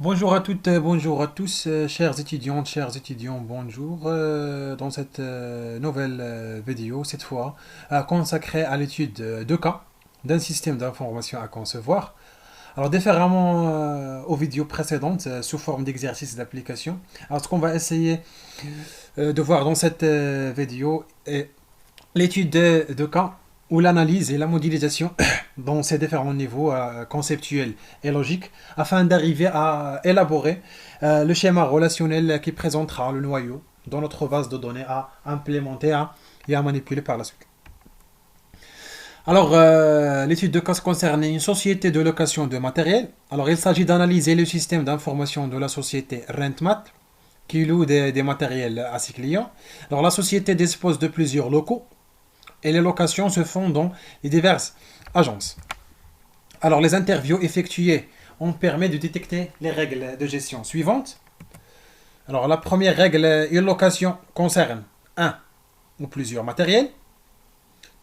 Bonjour à toutes, bonjour à tous, chers étudiantes, chers étudiants, bonjour. Dans cette nouvelle vidéo, cette fois, consacrée à l'étude de cas d'un système d'information à concevoir. Alors, différemment aux vidéos précédentes, sous forme d'exercice d'application, alors ce qu'on va essayer de voir dans cette vidéo est l'étude de cas ou l'analyse et la modélisation dans ces différents niveaux conceptuels et logiques afin d'arriver à élaborer le schéma relationnel qui présentera le noyau dans notre base de données à implémenter et à manipuler par la suite. Alors, l'étude de cas concerne une société de location de matériel. Alors, il s'agit d'analyser le système d'information de la société RentMat qui loue des matériels à ses clients. Alors, la société dispose de plusieurs locaux et les locations se font dans les diverses agences. Alors, les interviews effectuées ont permis de détecter les règles de gestion suivantes. Alors, la première règle, une location concerne un ou plusieurs matériels.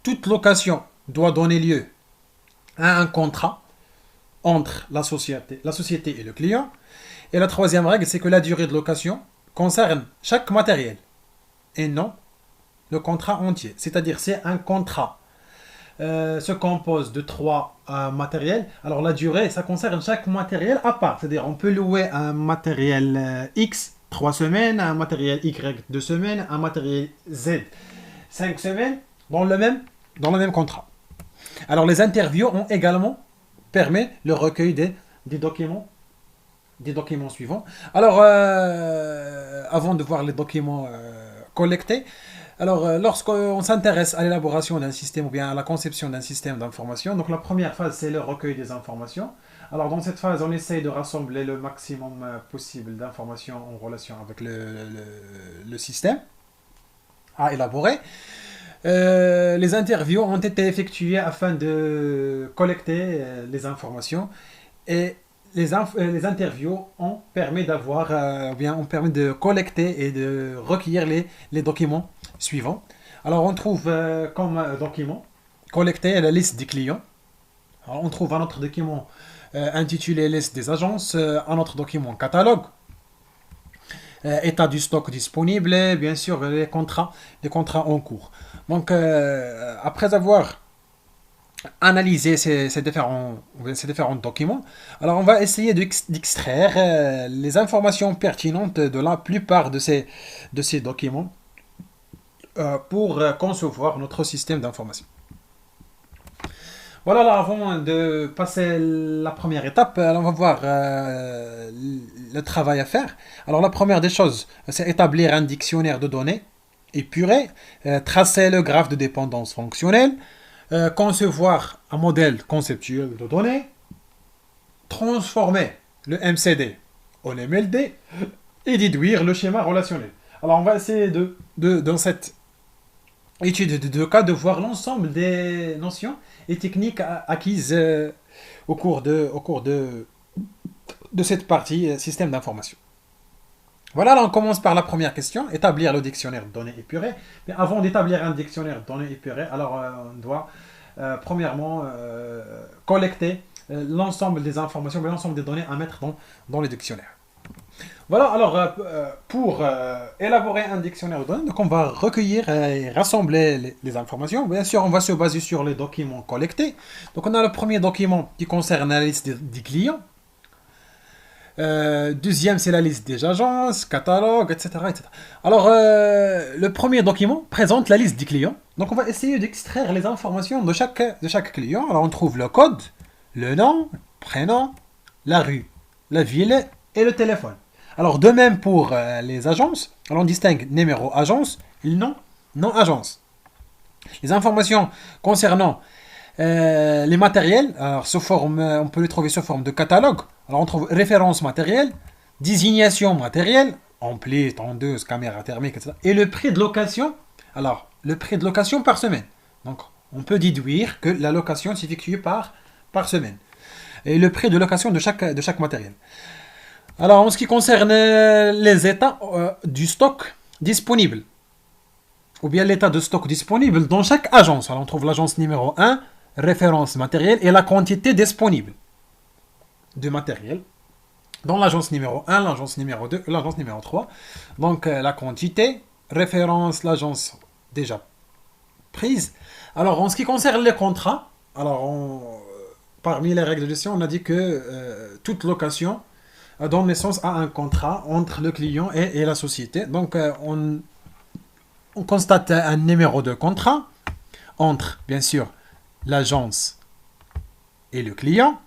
Toute location doit donner lieu à un contrat entre la société et le client. Et la troisième règle, c'est que la durée de location concerne chaque matériel et non le contrat entier. C'est-à-dire, c'est un contrat se compose de trois matériels. Alors la durée, ça concerne chaque matériel à part. C'est-à-dire on peut louer un matériel X 3 semaines, un matériel Y 2 semaines, un matériel Z 5 semaines dans le même contrat. Alors les interviews ont également permis le recueil des documents suivants. Alors, avant de voir les documents collectés, alors lorsqu'on s'intéresse à l'élaboration d'un système ou bien à la conception d'un système d'information, donc la première phase c'est le recueil des informations. Alors dans cette phase, on essaye de rassembler le maximum possible d'informations en relation avec le système à élaborer. Les interviews ont été effectuées afin de collecter les informations et les interviews ont permis d'avoir, bien, ont permis de collecter et de recueillir les documents suivants. Alors on trouve comme document collecté la liste des clients. Alors, on trouve un autre document intitulé liste des agences, un autre document catalogue, état du stock disponible, et bien sûr les contrats en cours. Donc après avoir analyser ces différents documents. Alors, on va essayer d'extraire les informations pertinentes de la plupart de ces documents pour concevoir notre système d'information. Voilà, là, avant de passer la première étape, on va voir le travail à faire. Alors, la première des choses, c'est établir un dictionnaire de données épuré, tracer le graphe de dépendance fonctionnelle, concevoir un modèle conceptuel de données, transformer le MCD en MLD et déduire le schéma relationnel. Alors on va essayer dans cette étude de deux cas de voir l'ensemble des notions et techniques acquises au cours de cette partie système d'information. Voilà, là on commence par la première question, établir le dictionnaire de données épurées. Mais avant d'établir un dictionnaire de données épurées, alors on doit premièrement collecter l'ensemble des informations, l'ensemble des données à mettre dans le dictionnaire. Voilà, alors pour élaborer un dictionnaire de données, donc on va recueillir et rassembler les informations. Bien sûr, on va se baser sur les documents collectés. Donc on a le premier document qui concerne la liste des clients. Deuxième, c'est la liste des agences, catalogue, etc. etc. Alors, le premier document présente la liste des clients. Donc, on va essayer d'extraire les informations de chaque client. Alors, on trouve le code, le nom, le prénom, la rue, la ville et le téléphone. Alors, de même pour les agences. Alors, on distingue numéro agence et nom non agence. Les informations concernant les matériels, alors, on peut les trouver sous forme de catalogue. Alors on trouve référence matérielle, désignation matérielle, ampli, tondeuse, caméra thermique, etc. Et le prix de location, alors le prix de location par semaine. Donc on peut déduire que la location s'effectue par semaine. Et le prix de location de chaque matériel. Alors en ce qui concerne les états du stock disponible, ou bien l'état de stock disponible dans chaque agence. Alors on trouve l'agence numéro 1, référence matérielle et la quantité disponible de matériel dans l'agence numéro 1, l'agence numéro 2, l'agence numéro 3. Donc la quantité, référence, l'agence déjà prise. Alors en ce qui concerne les contrats, alors parmi les règles de gestion, on a dit que toute location donne naissance à un contrat entre le client et la société. Donc on constate un numéro de contrat entre, bien sûr, l'agence et le client.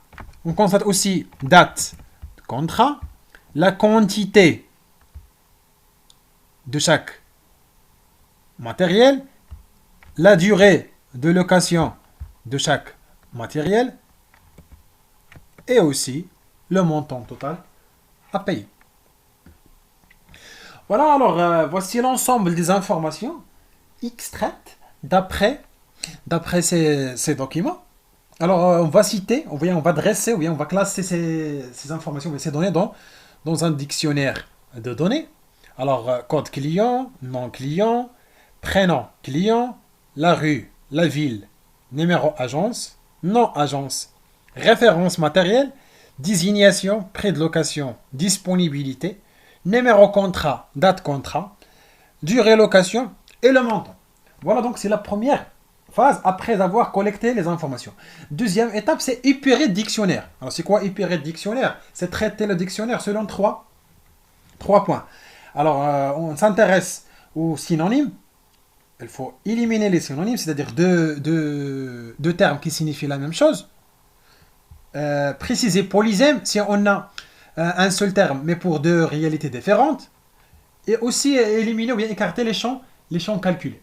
On constate aussi date de contrat, la quantité de chaque matériel, la durée de location de chaque matériel et aussi le montant total à payer. Voilà, alors voici l'ensemble des informations extraites d'après ces documents. Alors on va citer, on va dresser, on va classer ces informations, ces données dans un dictionnaire de données. Alors code client, nom client, prénom client, la rue, la ville, numéro agence, nom agence, référence matérielle, désignation, prix de location, disponibilité, numéro contrat, date contrat, durée location et le montant. Voilà, donc c'est la première phase après avoir collecté les informations. Deuxième étape, c'est épurer le dictionnaire. Alors c'est quoi épurer le dictionnaire? C'est traiter le dictionnaire selon trois points. Alors on s'intéresse aux synonymes. Il faut éliminer les synonymes, c'est-à-dire deux termes qui signifient la même chose. Préciser polysème si on a un seul terme, mais pour deux réalités différentes. Et aussi éliminer ou bien écarter les champs calculés.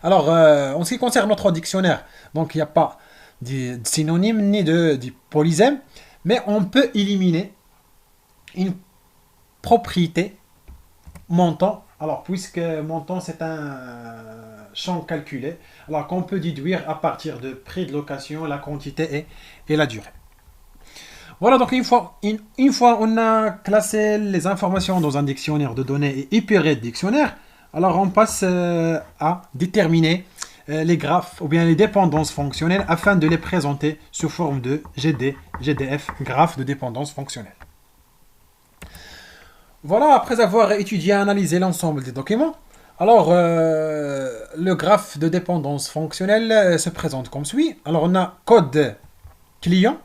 Alors, en ce qui concerne notre dictionnaire, donc il n'y a pas de synonyme ni de polysème, mais on peut éliminer une propriété montant. Alors, puisque montant c'est un champ calculé, alors qu'on peut déduire à partir de prix de location, la quantité et la durée. Voilà, donc une fois on a classé les informations dans un dictionnaire de données et épuré le dictionnaire, alors on passe à déterminer les graphes ou bien les dépendances fonctionnelles afin de les présenter sous forme de GDF, graphe de dépendance fonctionnelle. Voilà, après avoir étudié et analysé l'ensemble des documents, alors le graphe de dépendance fonctionnelle se présente comme suit. Alors on a code client,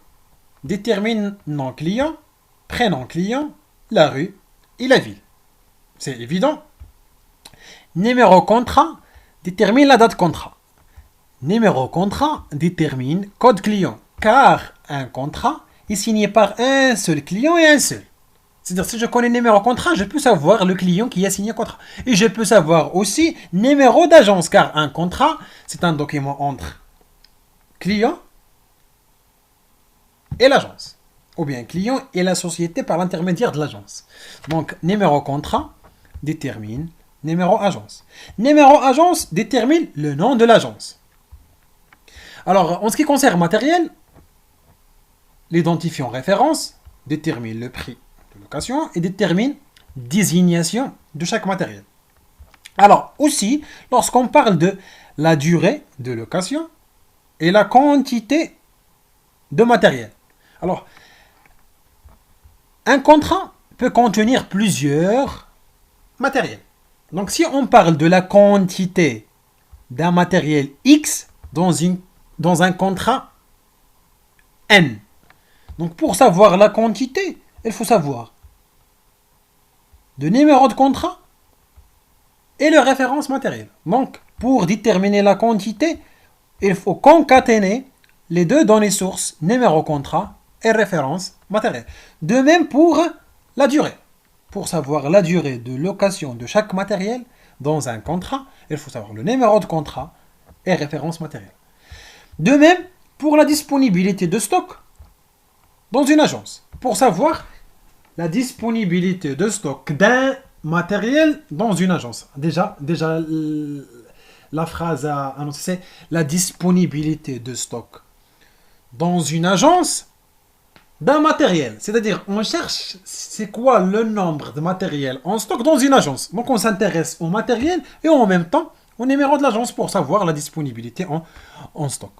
détermine nom client, prénom client, la rue et la ville. C'est évident. Numéro contrat détermine la date contrat. Numéro contrat détermine code client, car un contrat est signé par un seul client et un seul. C'est-à-dire, si je connais numéro contrat, je peux savoir le client qui a signé le contrat. Et je peux savoir aussi numéro d'agence, car un contrat, c'est un document entre client et l'agence. Ou bien client et la société par l'intermédiaire de l'agence. Donc, numéro contrat détermine numéro agence. Numéro agence détermine le nom de l'agence. Alors, en ce qui concerne matériel, l'identifiant référence détermine le prix de location et détermine désignation de chaque matériel. Alors, aussi, lorsqu'on parle de la durée de location et la quantité de matériel. Alors, un contrat peut contenir plusieurs matériels. Donc, si on parle de la quantité d'un matériel X dans un contrat N, donc pour savoir la quantité, il faut savoir le numéro de contrat et le référence matériel. Donc, pour déterminer la quantité, il faut concaténer les deux données sources, numéro contrat et référence matériel. De même pour la durée. Pour savoir la durée de location de chaque matériel dans un contrat, il faut savoir le numéro de contrat et référence matérielle. De même pour la disponibilité de stock dans une agence. Pour savoir la disponibilité de stock d'un matériel dans une agence. Déjà la phrase à annoncer, c'est la disponibilité de stock dans une agence d'un matériel. C'est-à-dire, on cherche c'est quoi le nombre de matériel en stock dans une agence. Donc, on s'intéresse au matériel et en même temps au numéro de l'agence pour savoir la disponibilité en stock.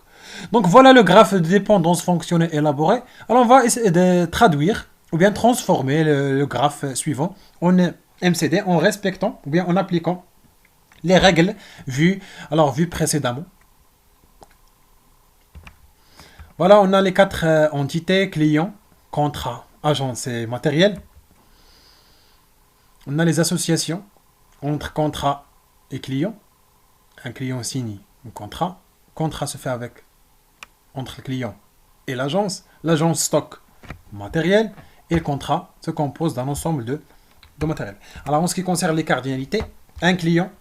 Donc, voilà le graphe de dépendance fonctionnelle élaboré. Alors, on va essayer de traduire ou bien transformer le graphe suivant en MCD en respectant ou bien en appliquant les règles vues précédemment. Voilà, on a les quatre entités, client, contrat, agence et matériel. On a les associations entre contrat et client. Un client signe un contrat. Contrat se fait avec entre le client et l'agence. L'agence stocke matériel et le contrat se compose d'un ensemble de matériel. Alors en ce qui concerne les cardinalités, un client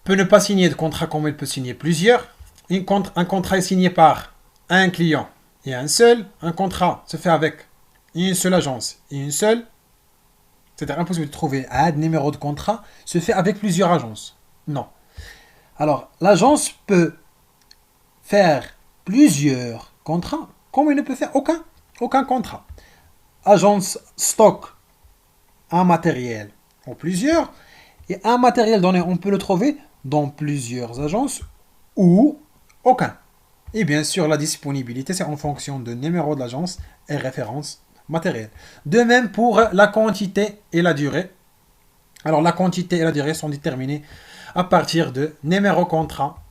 peut ne pas signer de contrat comme il peut signer plusieurs. Un contrat est signé par un client et un seul. Un contrat se fait avec une seule agence et une seule. C'est-à-dire impossible de trouver un numéro de contrat se fait avec plusieurs agences. Non. Alors, l'agence peut faire plusieurs contrats, comme il ne peut faire aucun contrat. Agence stocke un matériel en plusieurs, et un matériel donné, on peut le trouver dans plusieurs agences ou aucun. Et bien sûr, la disponibilité, c'est en fonction de numéro de l'agence et référence matérielle. De même pour la quantité et la durée. Alors, la quantité et la durée sont déterminées à partir de numéro contrat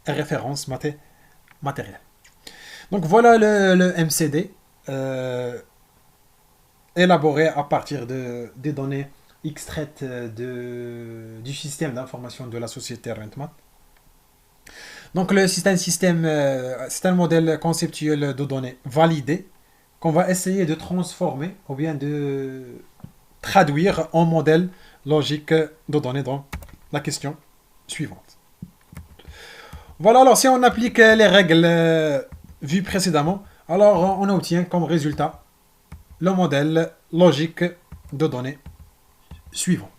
et référence matérielle. Donc, voilà le MCD élaboré à partir des données extraites du système d'information de la société RentMat. Donc, c'est un modèle conceptuel de données validé qu'on va essayer de transformer ou bien de traduire en modèle logique de données dans la question suivante. Voilà, alors si on applique les règles vues précédemment, alors on obtient comme résultat le modèle logique de données suivant.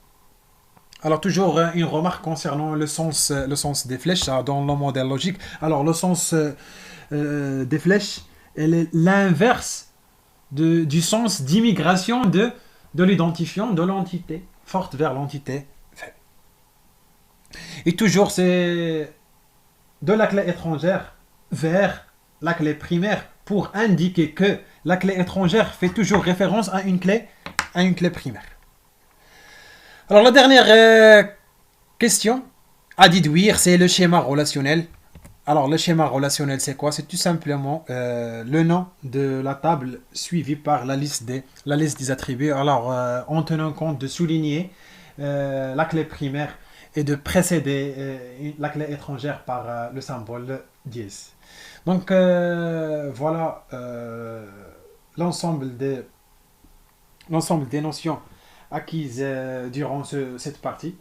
Alors toujours une remarque concernant le sens des flèches dans le modèle logique. Alors le sens des flèches, elle est l'inverse du sens d'immigration de l'identifiant de l'entité forte vers l'entité faible. Et toujours c'est de la clé étrangère vers la clé primaire pour indiquer que la clé étrangère fait toujours référence à une clé primaire. Alors la dernière question à déduire, c'est le schéma relationnel. Alors le schéma relationnel, c'est quoi? C'est tout simplement le nom de la table suivi par la liste des attributs. Alors en tenant compte de souligner la clé primaire et de précéder la clé étrangère par le symbole dièse. Donc voilà l'ensemble des notions acquises durant cette partie.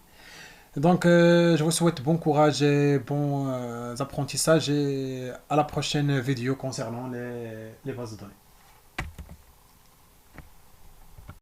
Donc je vous souhaite bon courage et bons apprentissages et à la prochaine vidéo concernant les bases de données.